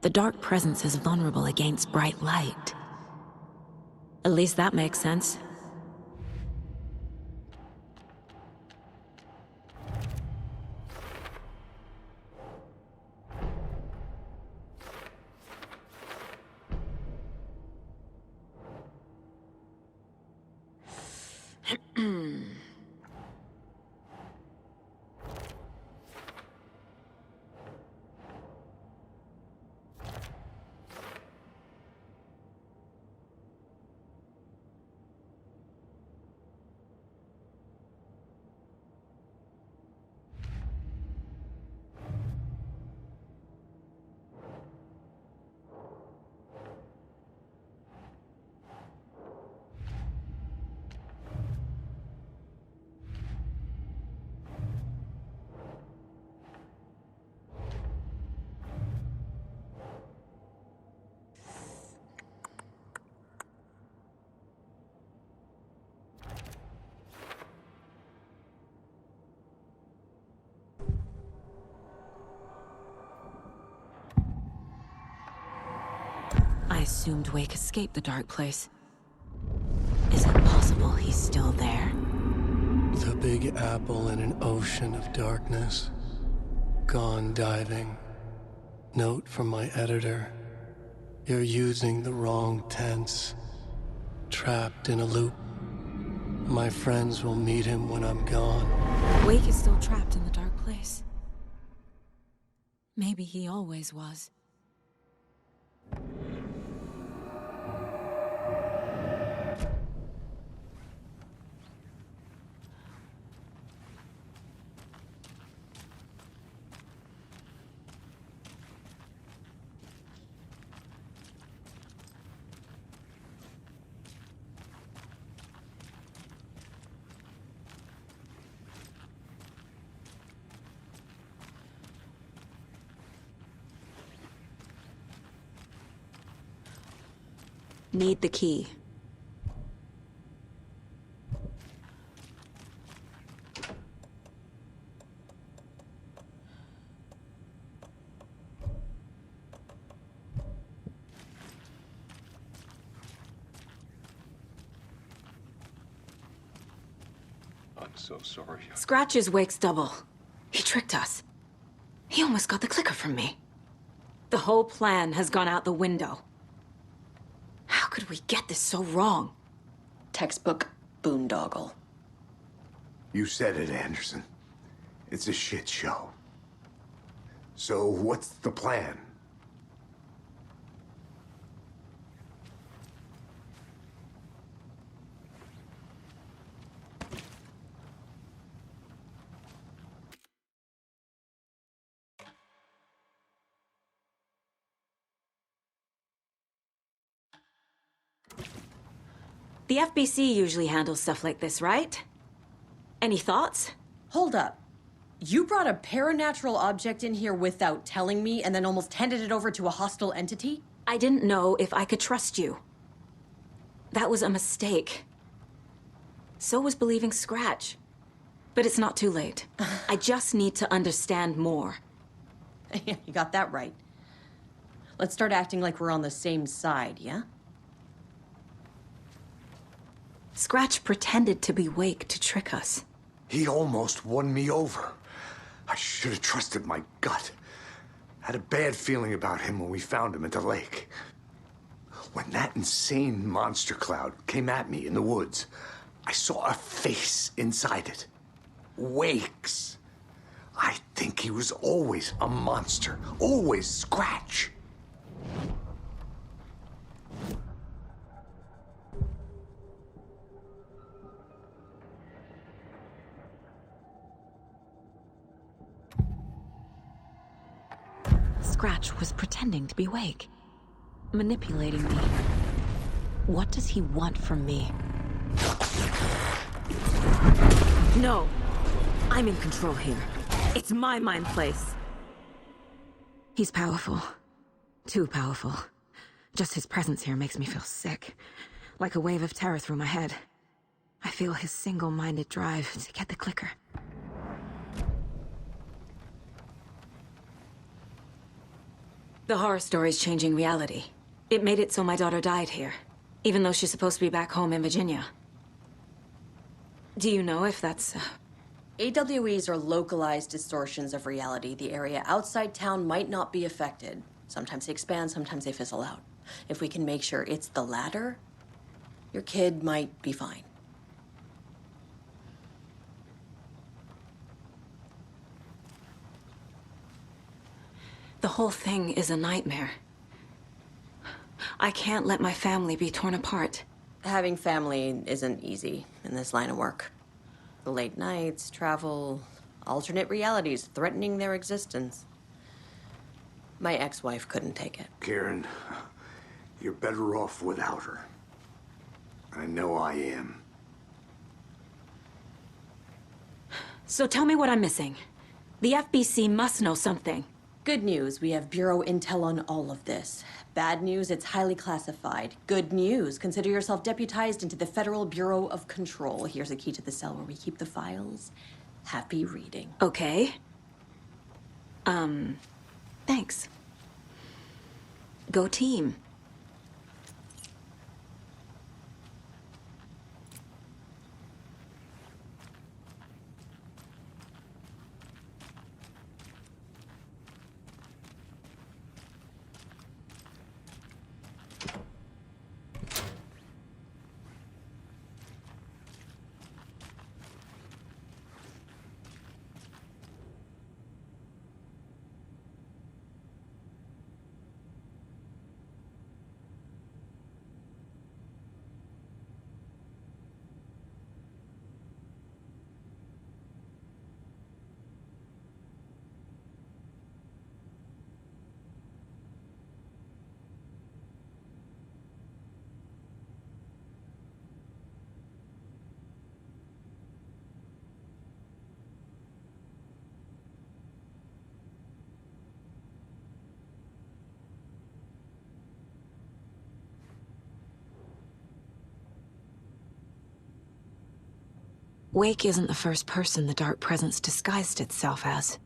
The dark presence is vulnerable against bright light. At least that makes sense. I assumed Wake escaped the dark place. Is it possible he's still there? The Big Apple in an ocean of darkness. Gone diving. Note from my editor. You're using the wrong tense. Trapped in a loop. My friends will meet him when I'm gone. Wake is still trapped in the dark place. Maybe he always was. Need the key. I'm so sorry. Scratch is Wake's double. He tricked us. He almost got the clicker from me. The whole plan has gone out the window. How could we get this so wrong? Textbook boondoggle. You said it, Anderson. It's a shit show. So what's the plan? The FBC usually handles stuff like this, right? Any thoughts? Hold up. You brought a paranatural object in here without telling me and then almost handed it over to a hostile entity? I didn't know if I could trust you. That was a mistake. So was believing Scratch. But it's not too late. I just need to understand more. Yeah, you got that right. Let's start acting like we're on the same side, yeah? Scratch pretended to be Wake to trick us. He almost won me over. I should have trusted my gut. Had a bad feeling about him when we found him at the lake. When that insane monster cloud came at me in the woods, I saw a face inside it. Wake's. I think he was always a monster. Always Scratch. Scratch was pretending to be Wake. Manipulating me. What does he want from me? No! I'm in control here. It's my mind place. He's powerful. Too powerful. Just his presence here makes me feel sick. Like a wave of terror through my head. I feel his single-minded drive to get the clicker. The horror story's changing reality. It made it so my daughter died here, even though she's supposed to be back home in Virginia. Do you know if that's... AWEs are localized distortions of reality. The area outside town might not be affected. Sometimes they expand, sometimes they fizzle out. If we can make sure it's the latter, your kid might be fine. The whole thing is a nightmare. I can't let my family be torn apart. Having family isn't easy in this line of work. The late nights, travel, alternate realities threatening their existence. My ex-wife couldn't take it. Karen, you're better off without her. I know I am. So tell me what I'm missing. The FBC must know something. Good news, we have Bureau intel on all of this. Bad news, it's highly classified. Good news, consider yourself deputized into the Federal Bureau of Control. Here's a key to the cell where we keep the files. Happy reading. Okay. Thanks. Go team. Wake isn't the first person the dark presence disguised itself as.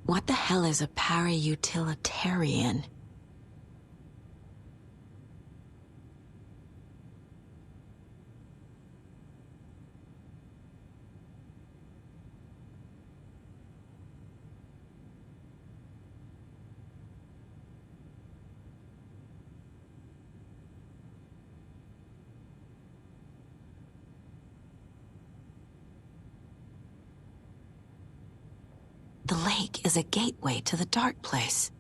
What the hell is a para-utilitarian? The lake is a gateway to the dark place.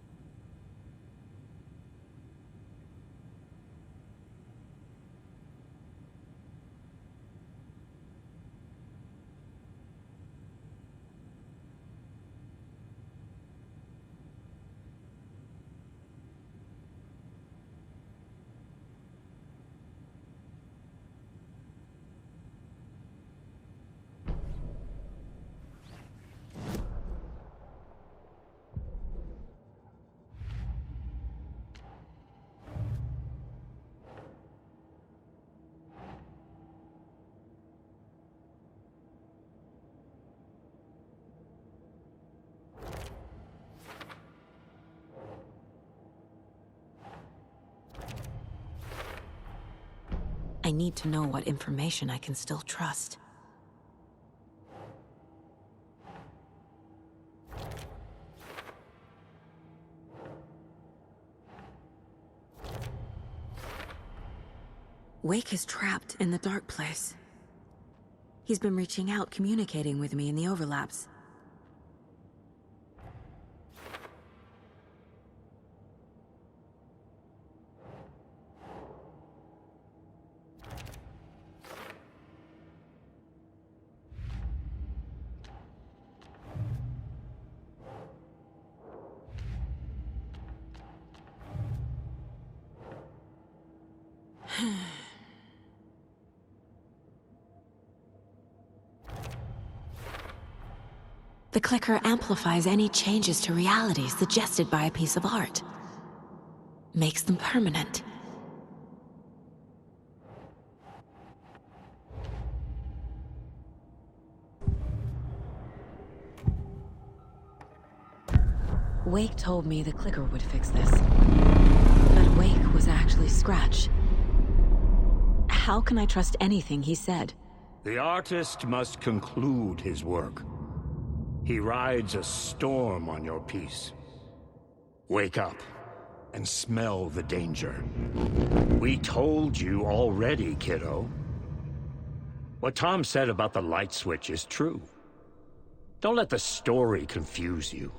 I need to know what information I can still trust. Wake is trapped in the dark place. He's been reaching out, communicating with me in the overlaps. The clicker amplifies any changes to reality suggested by a piece of art. Makes them permanent. Wake told me the clicker would fix this. But Wake was actually Scratch. How can I trust anything he said? The artist must conclude his work. He rides a storm on your piece. Wake up and smell the danger. We told you already, kiddo. What Tom said about the light switch is true. Don't let the story confuse you.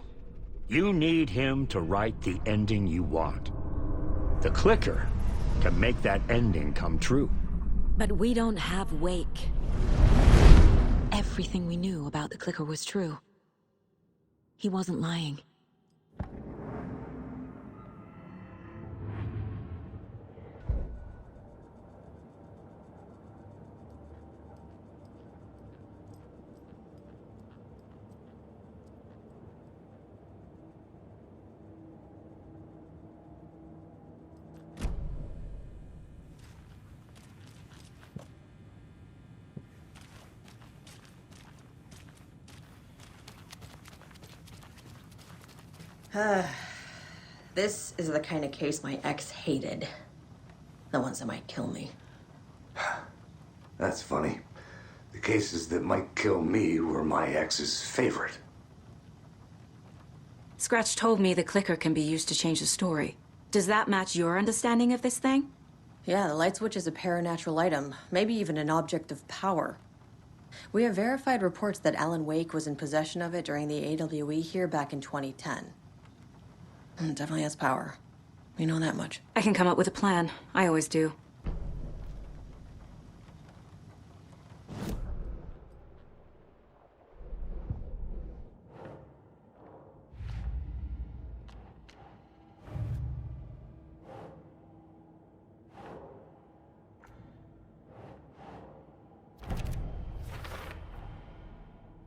You need him to write the ending you want. The clicker can make that ending come true. But we don't have Wake. Everything we knew about the clicker was true. He wasn't lying. This is the kind of case my ex hated. The ones that might kill me. That's funny. The cases that might kill me were my ex's favorite. Scratch told me the clicker can be used to change the story. Does that match your understanding of this thing? Yeah, the light switch is a paranatural item, maybe even an object of power. We have verified reports that Alan Wake was in possession of it during the AWE here back in 2010. It definitely has power. We know that much. I can come up with a plan. I always do.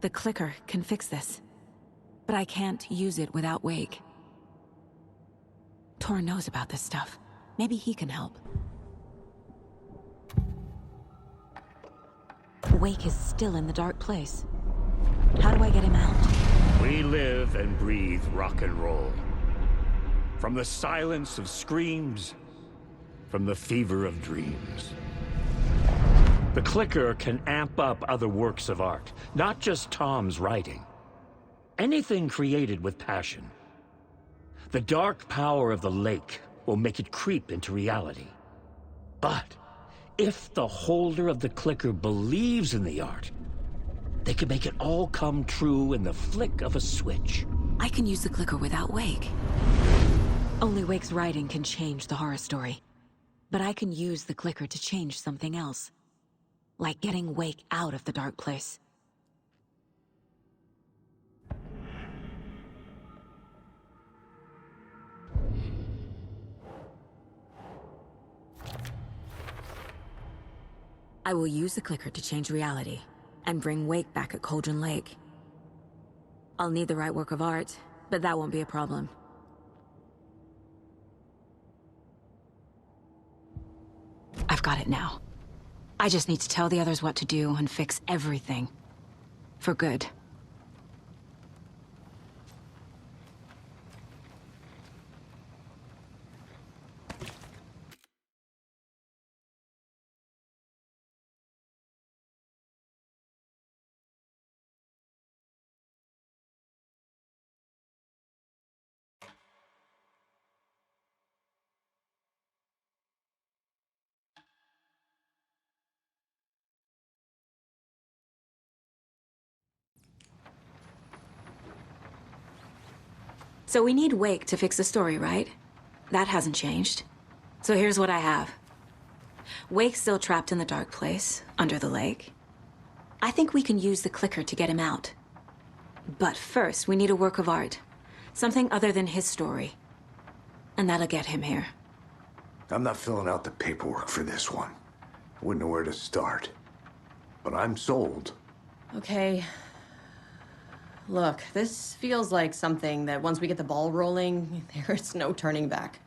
The clicker can fix this, but I can't use it without Wake. Tor knows about this stuff. Maybe he can help. Wake is still in the dark place. How do I get him out? We live and breathe rock and roll. From the silence of screams, from the fever of dreams. The clicker can amp up other works of art, not just Tom's writing. Anything created with passion. The dark power of the lake will make it creep into reality. But if the holder of the clicker believes in the art, they can make it all come true in the flick of a switch. I can use the clicker without Wake. Only Wake's writing can change the horror story. But I can use the clicker to change something else. Like getting Wake out of the dark place. I will use the clicker to change reality, and bring Wake back at Cauldron Lake. I'll need the right work of art, but that won't be a problem. I've got it now. I just need to tell the others what to do and fix everything. For good. So we need Wake to fix the story, right? That hasn't changed. So here's what I have. Wake's still trapped in the dark place, under the lake. I think we can use the clicker to get him out. But first, we need a work of art. Something other than his story. And that'll get him here. I'm not filling out the paperwork for this one. I wouldn't know where to start. But I'm sold. Okay. Look, this feels like something that once we get the ball rolling, there's no turning back.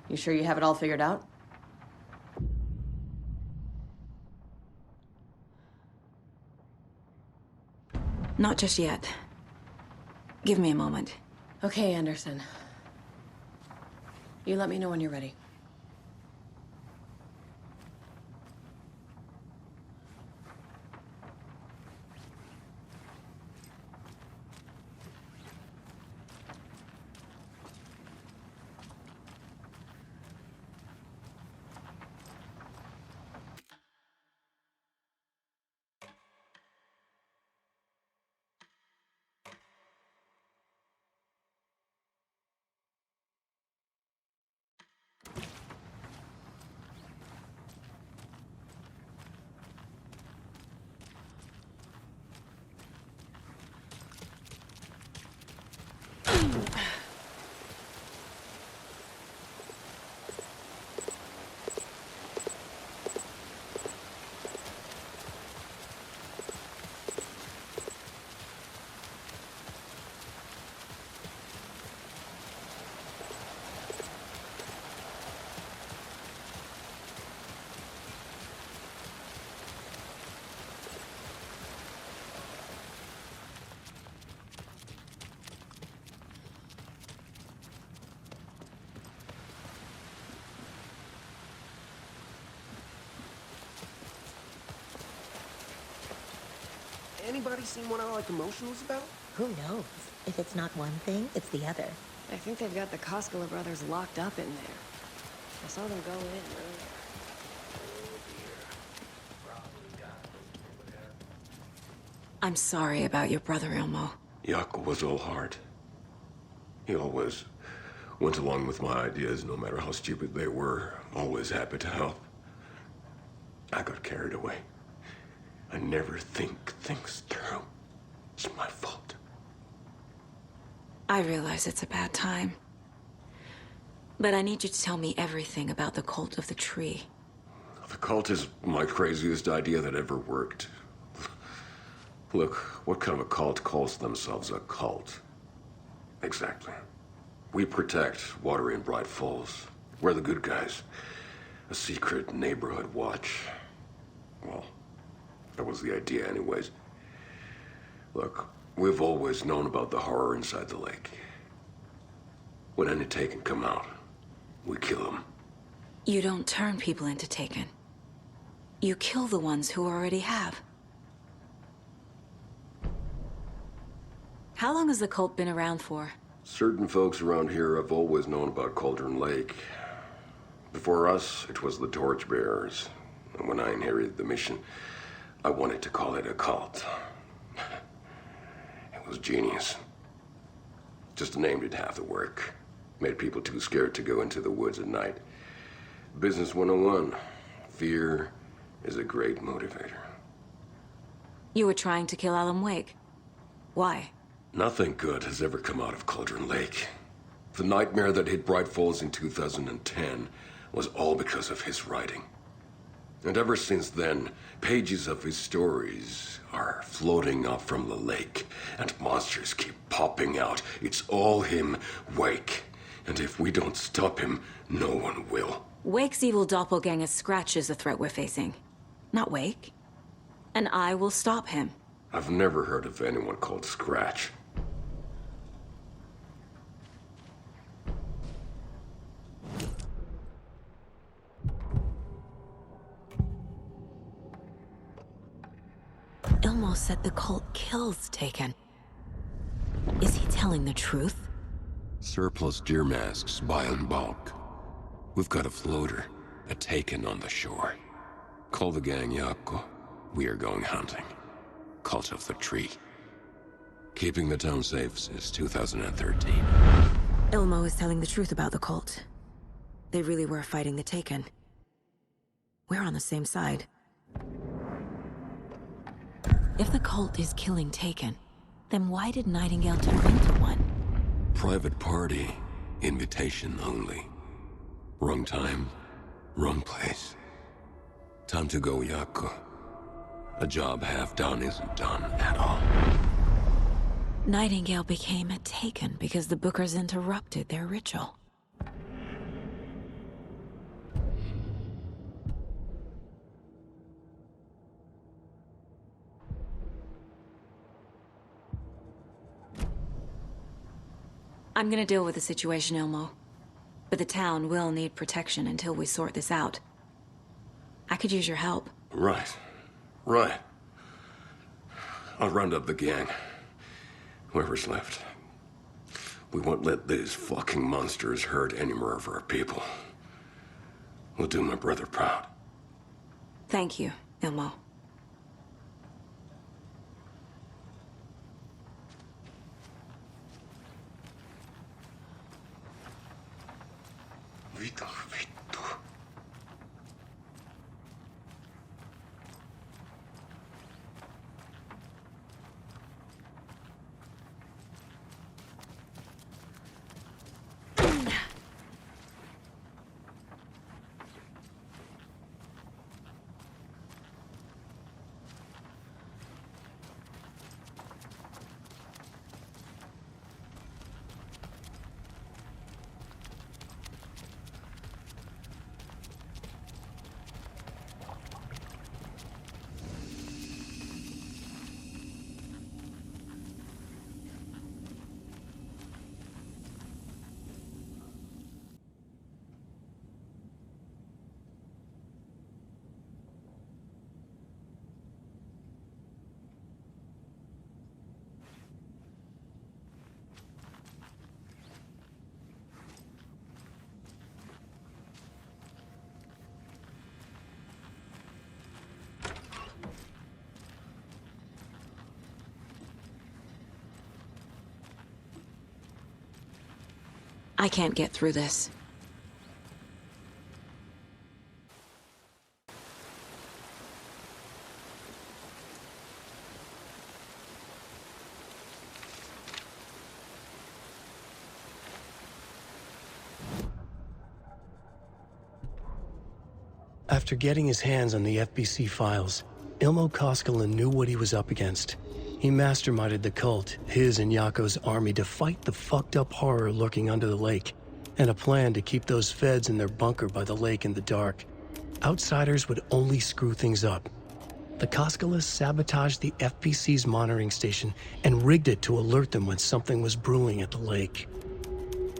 You sure you have it all figured out? Not just yet. Give me a moment. Okay, Anderson. You let me know when you're ready. Anybody seen what All Commotional's about? Who knows? If it's not one thing, it's the other. I think they've got the Koskela brothers locked up in there. I saw them go in earlier. I'm sorry about your brother, Ilmo. Jaakko was all heart. He always went along with my ideas, no matter how stupid they were. Always happy to help. I got carried away. I never think things through. It's my fault. I realize it's a bad time. But I need you to tell me everything about the cult of the tree. The cult is my craziest idea that ever worked. Look, what kind of a cult calls themselves a cult? Exactly. We protect water in Bright Falls. We're the good guys. A secret neighborhood watch. Well, that was the idea anyways. Look, we've always known about the horror inside the lake. When any Taken come out, we kill them. You don't turn people into Taken. You kill the ones who already have. How long has the cult been around for? Certain folks around here have always known about Cauldron Lake. Before us, it was the Torchbearers. And when I inherited the mission, I wanted to call it a cult. It was genius. Just the name did half the work. Made people too scared to go into the woods at night. Business 101. Fear is a great motivator. You were trying to kill Alan Wake. Why? Nothing good has ever come out of Cauldron Lake. The nightmare that hit Bright Falls in 2010 was all because of his writing. And ever since then, pages of his stories are floating up from the lake, and monsters keep popping out. It's all him, Wake. And if we don't stop him, no one will. Wake's evil doppelganger Scratch is the threat we're facing. Not Wake. And I will stop him. I've never heard of anyone called Scratch. Ilmo said the cult kills Taken. Is he telling the truth? Surplus deer masks buy in bulk. We've got a floater, a Taken on the shore. Call the gang, Jaakko. We are going hunting. Cult of the Tree. Keeping the town safe since 2013. Ilmo is telling the truth about the cult. They really were fighting the Taken. We're on the same side. If the cult is killing Taken, then why did Nightingale turn into one? Private party. Invitation only. Wrong time, wrong place. Time to go, Jaakko. A job half done isn't done at all. Nightingale became a Taken because the Bookers interrupted their ritual. I'm gonna deal with the situation, Ilmo. But the town will need protection until we sort this out. I could use your help. Right. Right. I'll round up the gang. Whoever's left. We won't let these fucking monsters hurt any more of our people. We'll do my brother proud. Thank you, Ilmo. I can't get through this. After getting his hands on the FBC files, Ilmo Koskela knew what he was up against. He masterminded the cult, his and Yako's army, to fight the fucked up horror lurking under the lake, and a plan to keep those feds in their bunker by the lake in the dark. Outsiders would only screw things up. The Koskelas sabotaged the FBC's monitoring station and rigged it to alert them when something was brewing at the lake.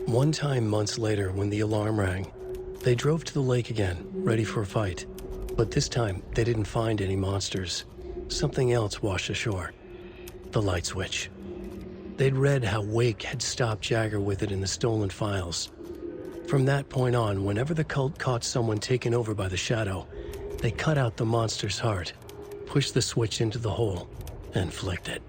One time months later, when the alarm rang, they drove to the lake again, ready for a fight. But this time, they didn't find any monsters. Something else washed ashore. The light switch. They'd read how Wake had stopped Jagger with it in the stolen files. From that point on, whenever the cult caught someone taken over by the Shadow, they cut out the monster's heart, pushed the switch into the hole, and flicked it.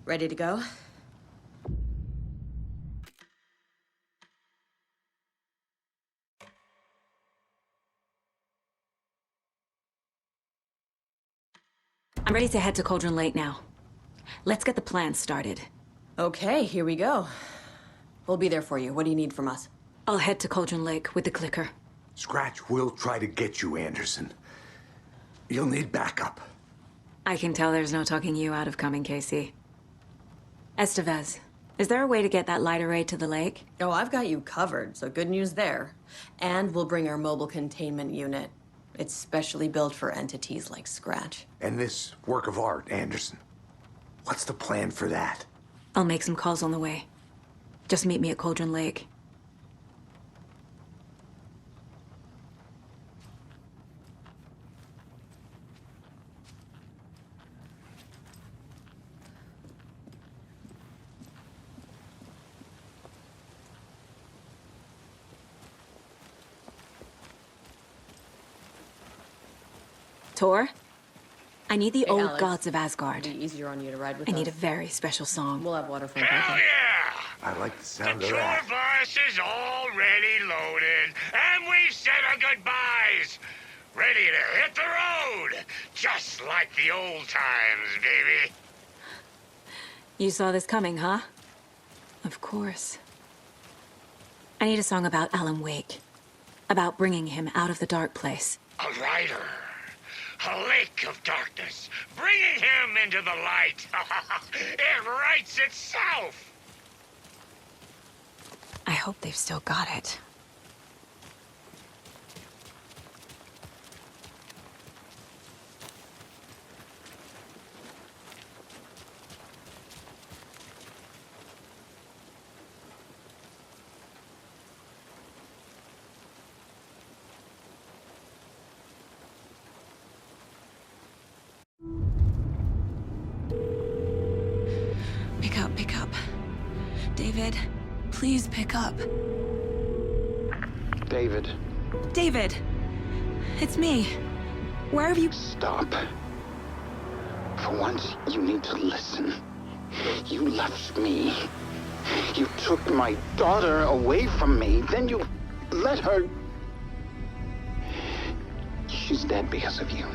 Ready to go? I'm ready to head to Cauldron Lake now. Let's get the plan started. Okay, here we go. We'll be there for you. What do you need from us? I'll head to Cauldron Lake with the clicker. Scratch will try to get you, Anderson. You'll need backup. I can tell there's no talking you out of coming, Casey. Estevez, is there a way to get that light array to the lake? Oh, I've got you covered, so good news there. And we'll bring our mobile containment unit. It's specially built for entities like Scratch. And this work of art, Anderson. What's the plan for that? I'll make some calls on the way. Just meet me at Cauldron Lake. Tor, I need the Hey, old Alex. gods of Asgard. It'd be easier on you to ride with I us. need a very special song. We'll have water from Hell Papa. yeah! I like the The sound of tour that. bus is already loaded, and we've said our goodbyes. Ready to hit the road, just like the old times, baby. You saw this coming, huh? Of course. I need a song about Alan Wake. About bringing him out of the dark place. A rider. A lake of darkness. Bringing him into the light. It writes itself. I hope they've still got it. Pick up. David, please pick up. David. David! It's me. Where have you... Stop. For once, you need to listen. You left me. You took my daughter away from me. Then you let her... She's dead because of you.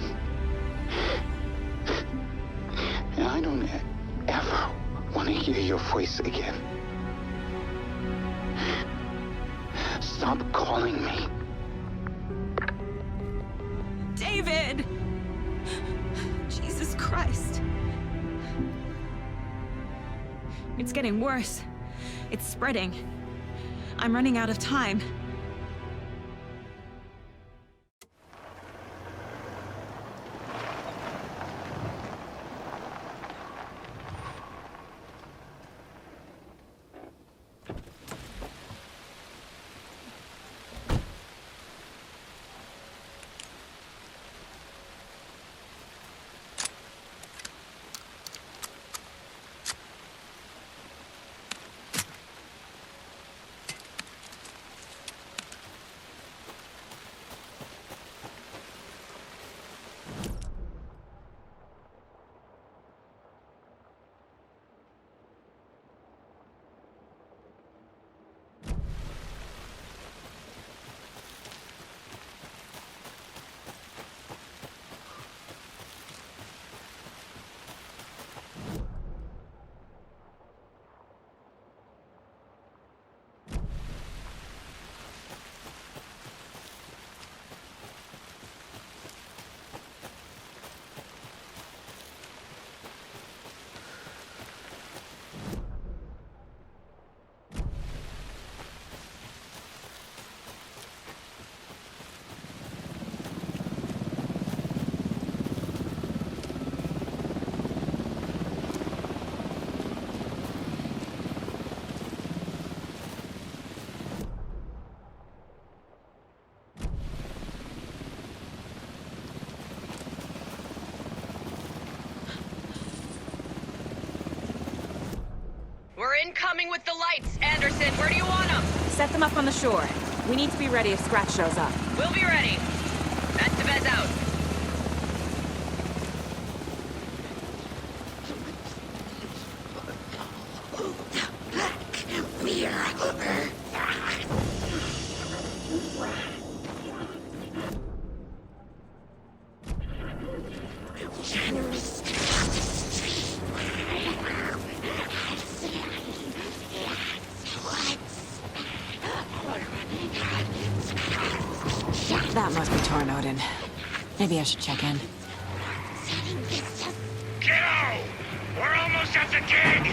And I don't ever want to hear your voice again. Stop calling me. David! Jesus Christ. It's getting worse. It's spreading. I'm running out of time. We're incoming with the lights. Anderson, where do you want them? Set them up on the shore. We need to be ready if Scratch shows up. We'll be ready. Estevez out. That must be Tornodin. Maybe I should check in. Kiddo! We're almost at the gig!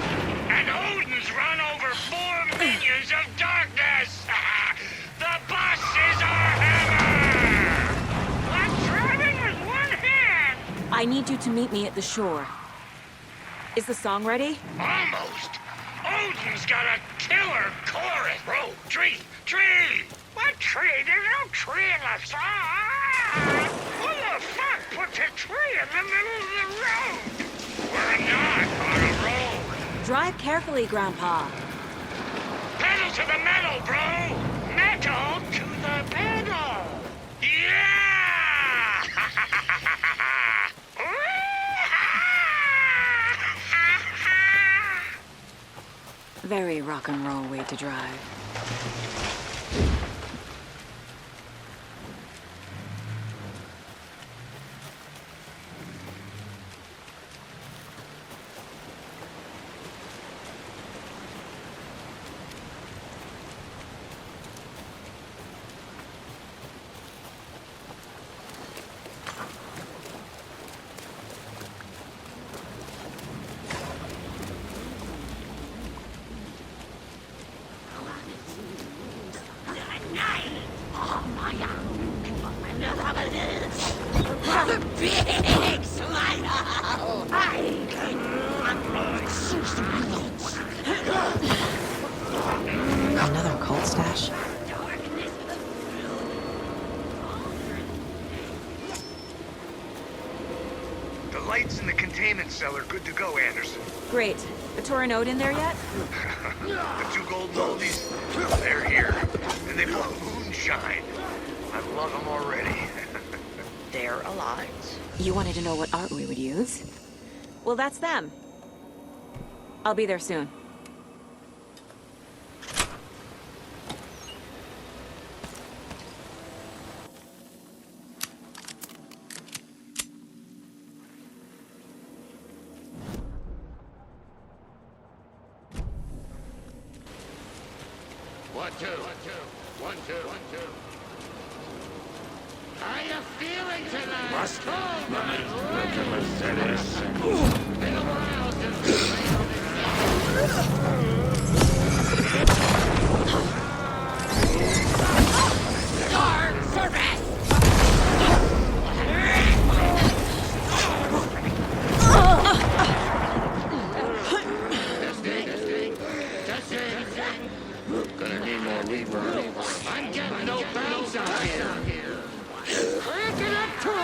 And Odin's run over 4 minions of darkness! The bus is our hammer! I'm driving with one hand! I need you to meet me at the shore. Is the song ready? Almost! Odin's got a killer chorus! Bro, tree! What tree? There's no tree in the song! Who the fuck puts a tree in the middle of the road? We're not on a road! Drive carefully, Grandpa. Pedal to the metal, bro! Metal to the pedal! Yeah! Very rock and roll way to drive. Big smile! Another cult stash? The lights in the containment cell are good to go, Anderson. Great. The Torinode in there yet? The two gold moldies, they're here. And they blow moonshine. I love them already. They're alive. You wanted to know what art we would use? Well, that's them. I'll be there soon. One, two. One, two. How you feeling tonight? Must Been a while Guard service! Gonna need more reverb. I'm getting no bounce out here. Crank it up to 11!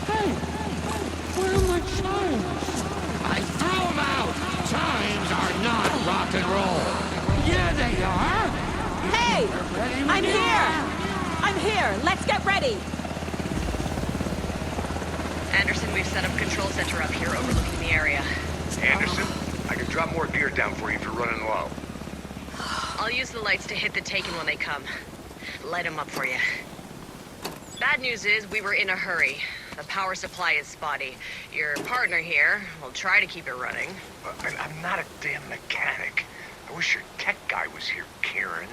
Hey, where are my chimes? I threw them out! Chimes are not rock and roll. Yeah, they are. Hey! Ready when I'm you here! are. I'm here! Let's get ready! Anderson, we've set up control center up here overlooking the area. Anderson, I can drop more gear down for you if you're running low. I'll use the lights to hit the Taken when they come. Light them up for you. Bad news is we were in a hurry. The power supply is spotty. Your partner here will try to keep it running. I'm not a damn mechanic. I wish your tech guy was here, Karen.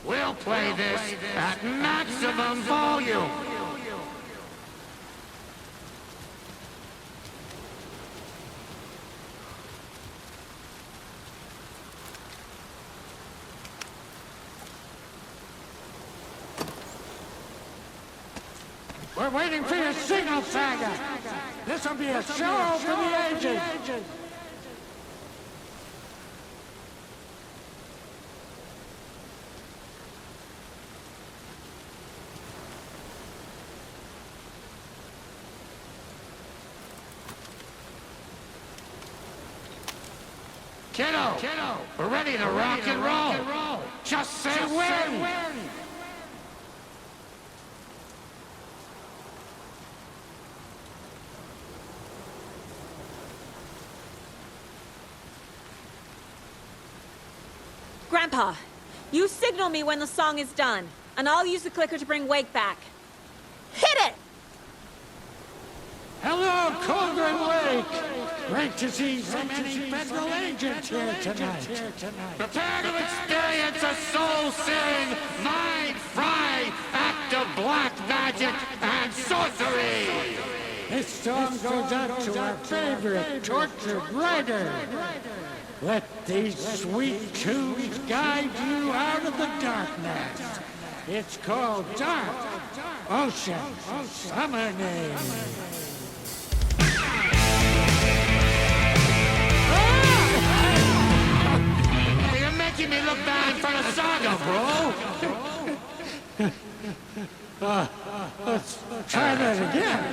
We'll play this at maximum volume. We're waiting for your signal, Saga. This'll be a show for the ages. Kiddo, we're ready to rock and roll. Just say when. Grandpa, you signal me when the song is done, and I'll use the clicker to bring Wake back. Hit it! Hello, Cauldron Lake! Great to see so many federal agents here tonight. Prepare to experience a soul-searing, mind-frying act of black magic and sorcery! This song goes out to our favorite tortured writer. Let these sweet tunes guide you out of the darkness. It's called Dark Ocean Summoning. Hey, you're making me look bad in front of Saga, bro. Let's try that again.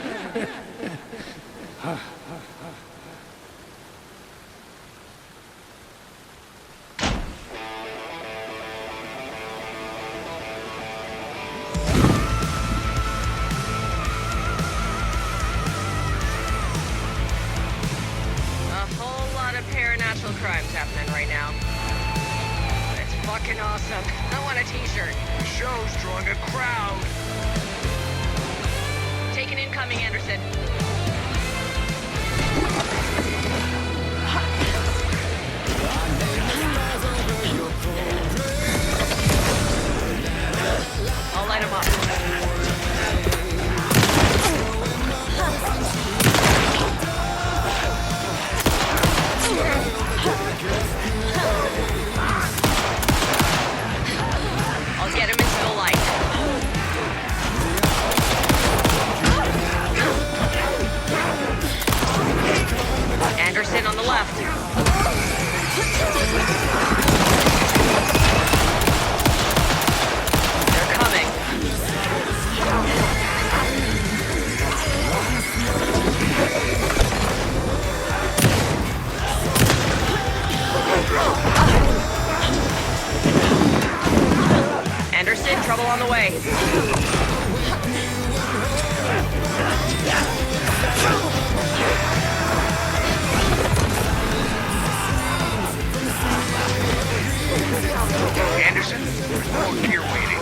Paranatural crimes happening right now. It's Fucking awesome. I want a t-shirt. The show's drawing a crowd. Taking incoming, Anderson. I'll light him up. I'll get him into the light. Anderson on the left. They're coming. Anderson, trouble on the way. Anderson, there's more gear waiting.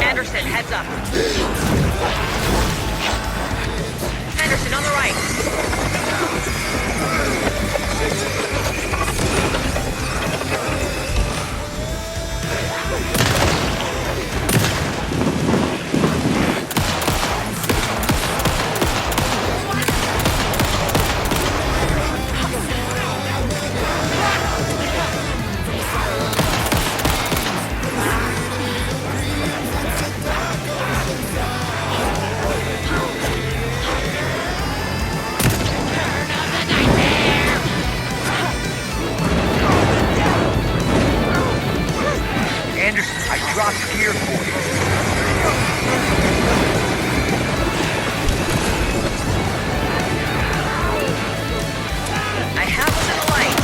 Anderson, heads up. Anderson, on the right. Anderson, I dropped gear for you. I have him in the light.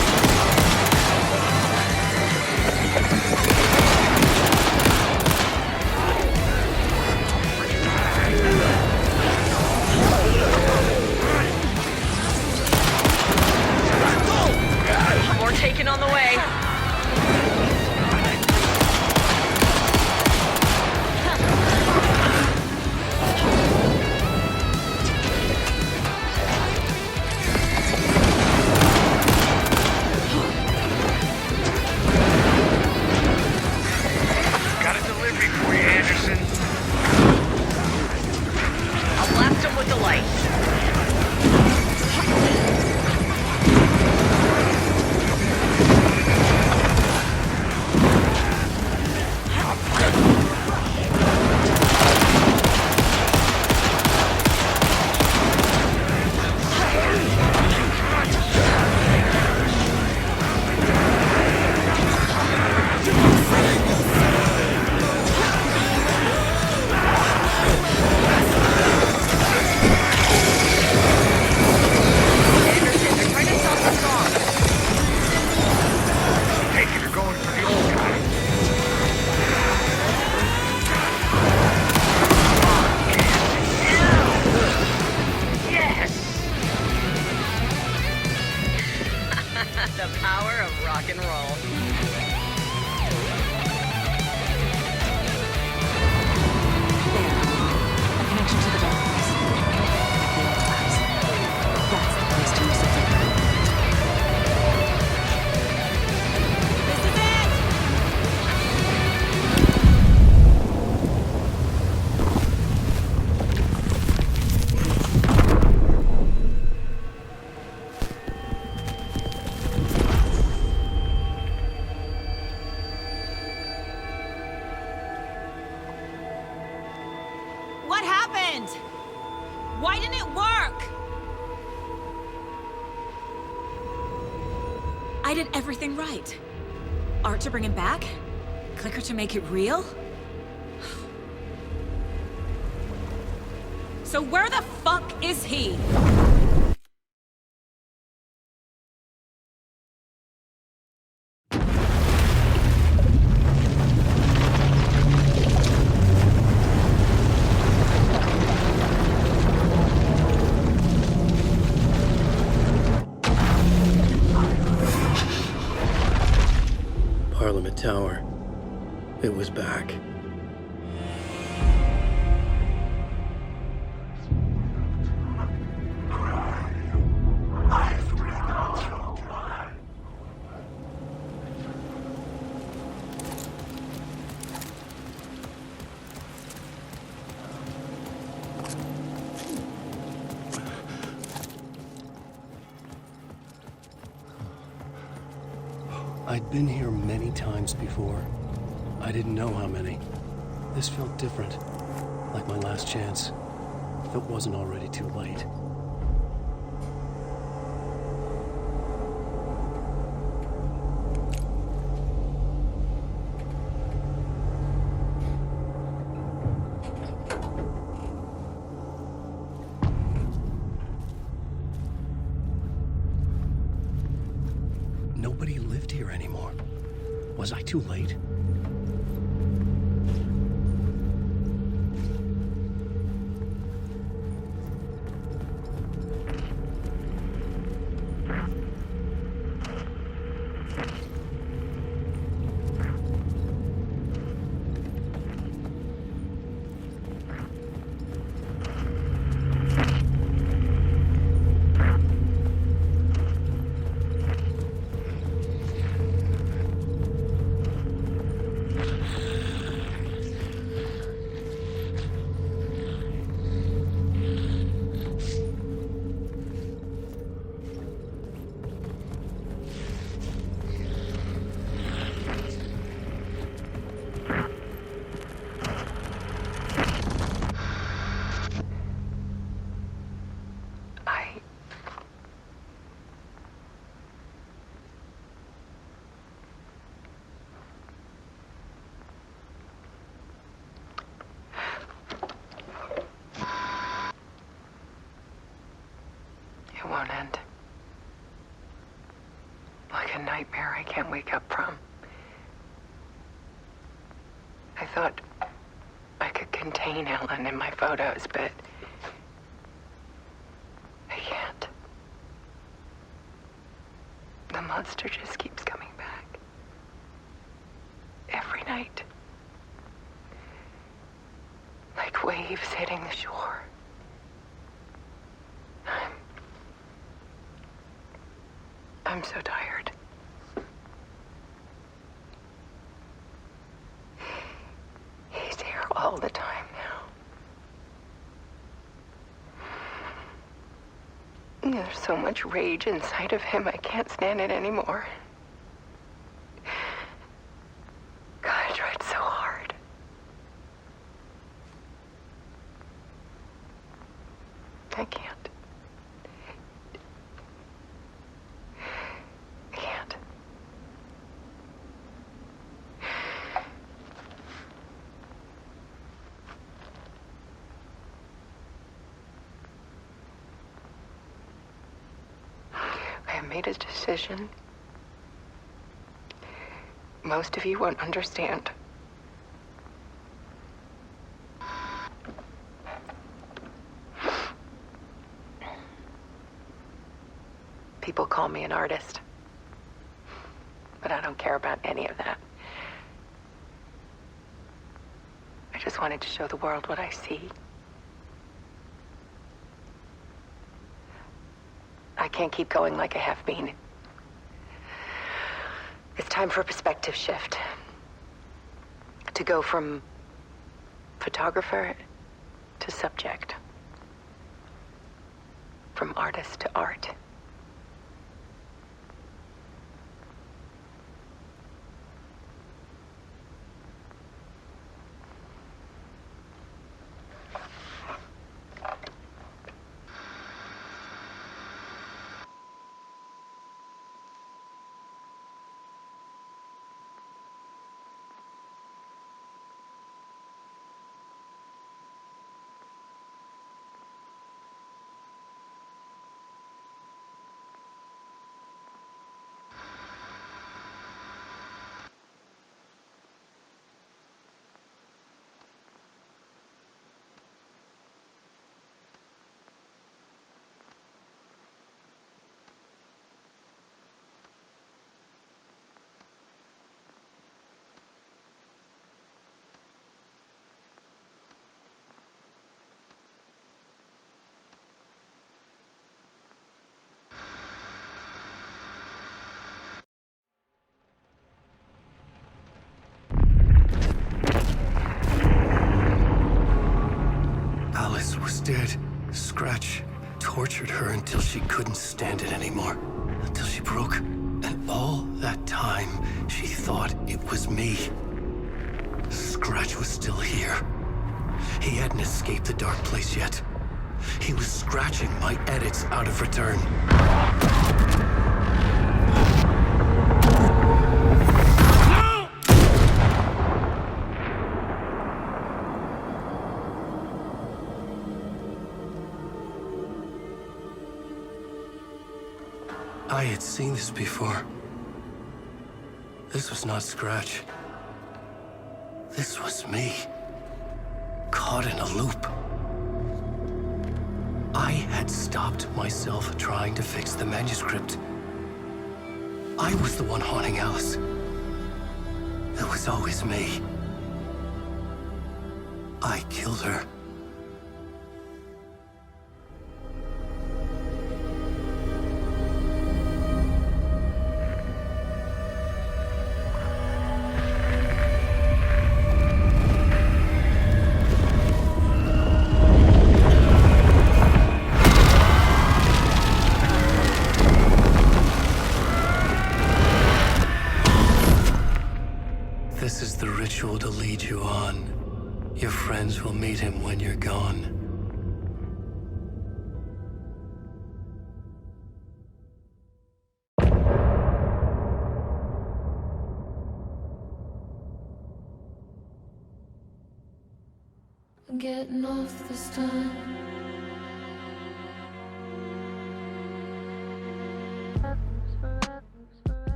More taken on the way. What happened? Why didn't it work? I did everything right. Art to bring him back? Clicker to make it real? So where the fuck is he? Parliament Tower. It was back. I'd been here many times before. I didn't know how many. This felt different, like my last chance, if it wasn't already too late. Nobody lived here anymore. Was I too late? It won't end. Like a nightmare I can't wake up from. I thought I could contain Ellen in my photos, but I can't. The monster just keeps coming back. Every night. Like waves hitting the shore. I'm so tired. He's here all the time now. There's so much rage inside of him, I can't stand it anymore. God, I tried so hard. I can't. I made a decision. Most of you won't understand. People call me an artist, but I don't care about any of that. I just wanted to show the world what I see. I can't keep going like I have been. It's time for a perspective shift. To go from photographer to subject. From artist to art. did. Scratch tortured her until she couldn't stand it anymore. Until she broke. And all that time, she thought it was me. Scratch was still here. He hadn't escaped the dark place yet. He was scratching my edits out of return. No! I had seen this before. This was not Scratch. This was me. Caught in a loop. I had stopped myself trying to fix the manuscript. I was the one haunting Alice. It was always me. I killed her. This is the ritual to lead you on. Your friends will meet him when you're gone. I'm getting off this time.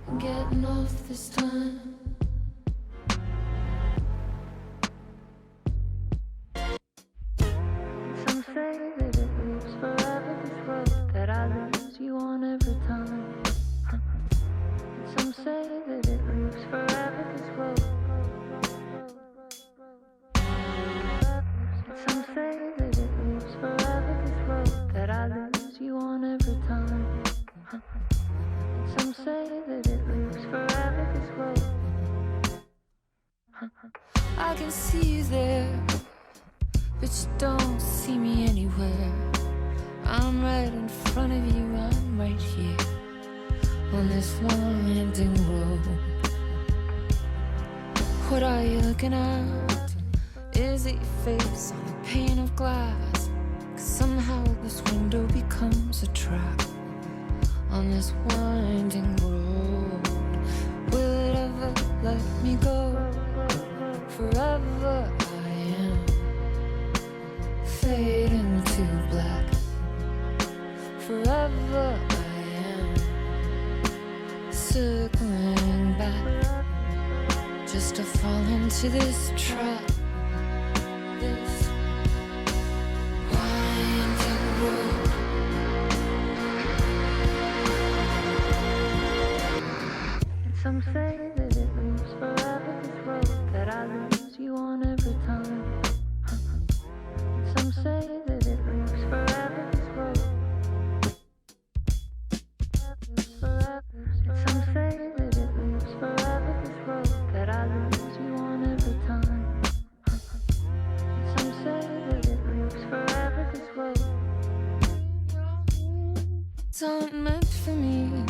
I'm getting off this time. Some say that it lives forever, this road that I lose you on every time. Some say that it lives forever, this road. Some say that it lives forever, this road that I lose you on every time. Some say that it lives forever, this road. I can see you there, but you don't see me anywhere. I'm right in front of you, I'm right here on this winding road. What are you looking at? Is it your face on a pane of glass? 'Cause somehow this window becomes a trap on this winding road. Will it ever let me go? Forever I am fading to black. Forever I am circling back, just to fall into this trap. This winding road. Some say that it lives forever, this road that I lose you on every time. Some say that it lives forever, this road. Some say that it lives forever, this road that I lose you on every time. Some say that it lives forever, this road. It's not meant for me.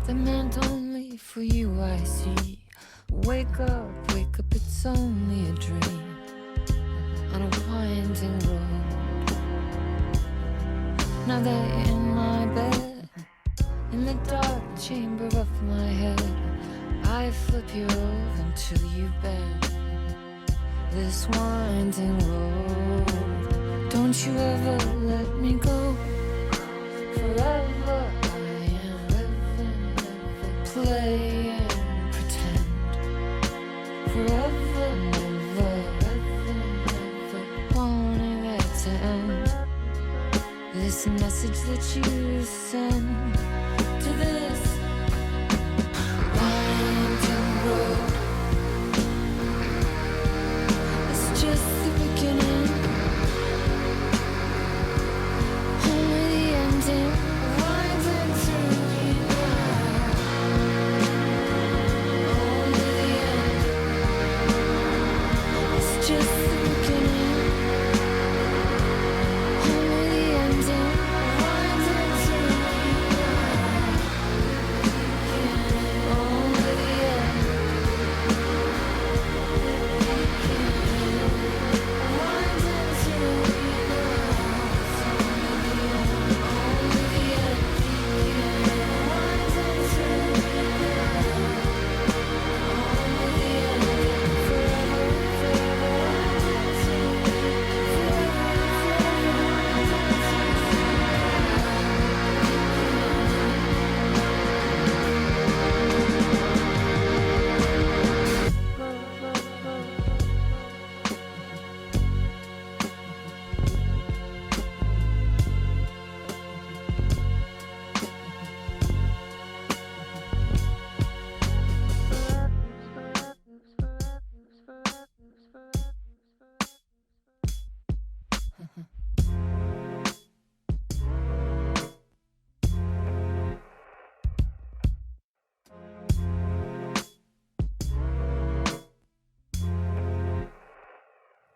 They're meant only for you, I see. Wake up, it's only a dream on a winding road. Now that you're in my bed, in the dark chamber of my head, I flip you over until you bend this winding road. Don't you ever let me go. Forever play and pretend. Forever, never, message that you send to this winding road. It's just the beginning, only the ending. Winding through the night, only the end. It's just the beginning, only the ending. Winding through the night, only the end. Winding through the night, only the end. Winding through the night, only the end. Forever, forever, winding through the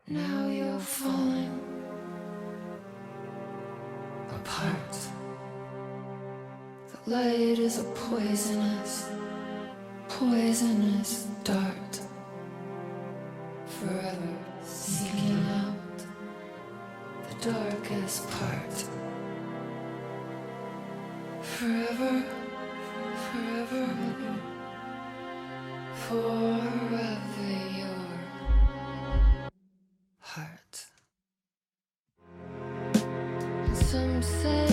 Now you're falling apart. The light is a poisonous, poisonous dart, forever seeking out the darkest part. Forever, forever, forever your heart. Some say